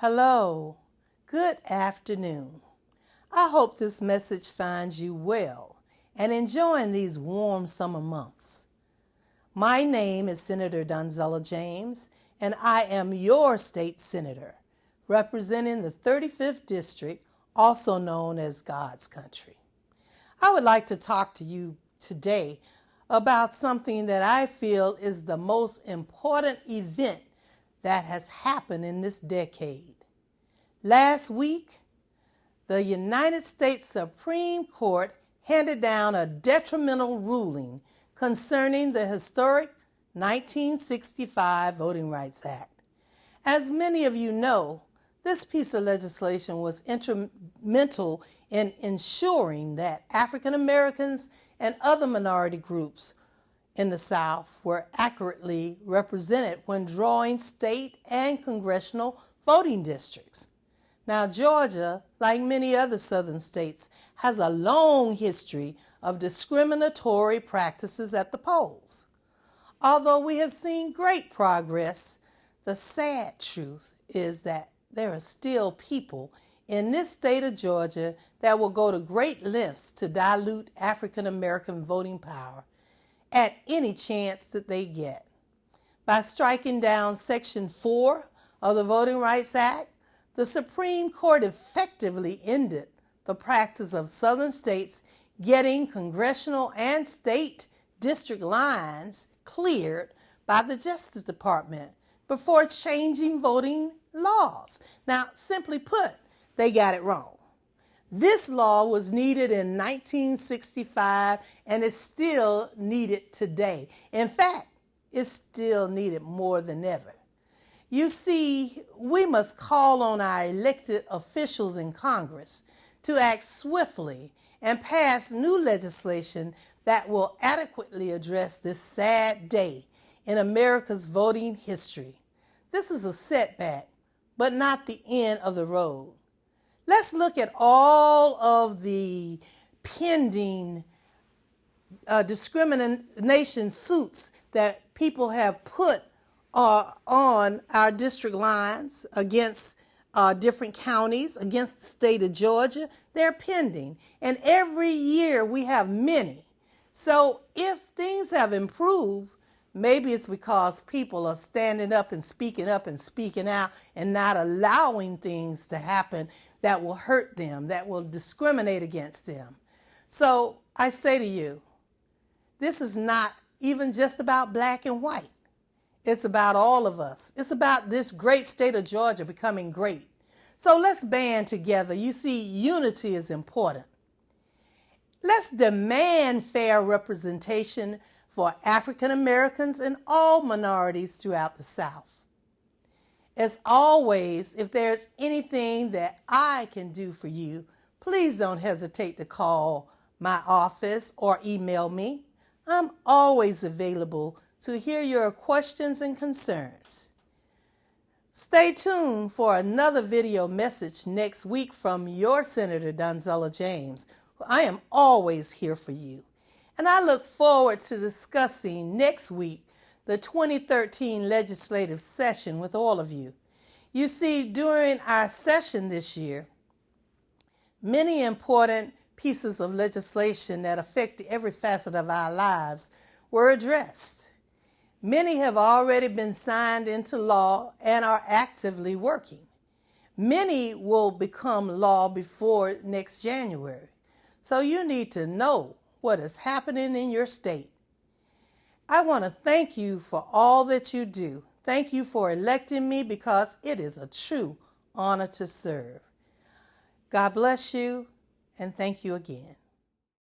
Hello, good afternoon. I hope this message finds you well and enjoying these warm summer months. My name is Senator Donzella James, and I am your state senator, representing the 35th District, also known as God's Country. I would like to talk to you today about something that I feel is the most important event that has happened in this decade. Last week, the United States Supreme Court handed down a detrimental ruling concerning the historic 1965 Voting Rights Act. As many of you know, this piece of legislation was instrumental in ensuring that African Americans and other minority groups in the South were accurately represented when drawing state and congressional voting districts. Now, Georgia, like many other southern states, has a long history of discriminatory practices at the polls. Although we have seen great progress, the sad truth is that there are still people in this state of Georgia that will go to great lengths to dilute African American voting power at any chance that they get. By striking down Section 4 of the Voting Rights Act, the Supreme Court effectively ended the practice of southern states getting congressional and state district lines cleared by the Justice Department before changing voting laws. Now, simply put, they got it wrong. This law was needed in 1965 and is still needed today. In fact, it's still needed more than ever. You see, we must call on our elected officials in Congress to act swiftly and pass new legislation that will adequately address this sad day in America's voting history. This is a setback, but not the end of the road. Let's look at all of the pending discrimination suits that people have put on our district lines against different counties, against the state of Georgia. They're pending. And every year we have many. So if things have improved, maybe it's because people are standing up and speaking out and not allowing things to happen that will hurt them, that will discriminate against them. So I say to you, this is not even just about black and white. It's about all of us. It's about this great state of Georgia becoming great. So let's band together. You see, unity is important. Let's demand fair representation for African Americans and all minorities throughout the South. As always, if there's anything that I can do for you, please don't hesitate to call my office or email me. I'm always available to hear your questions and concerns. Stay tuned for another video message next week from your Senator Donzella James. I am always here for you. And I look forward to discussing next week the 2013 legislative session with all of you. You see, during our session this year, many important pieces of legislation that affect every facet of our lives were addressed. Many have already been signed into law and are actively working. Many will become law before next January. So you need to know what is happening in your state. I want to thank you for all that you do. Thank you for electing me because it is a true honor to serve. God bless you, and thank you again.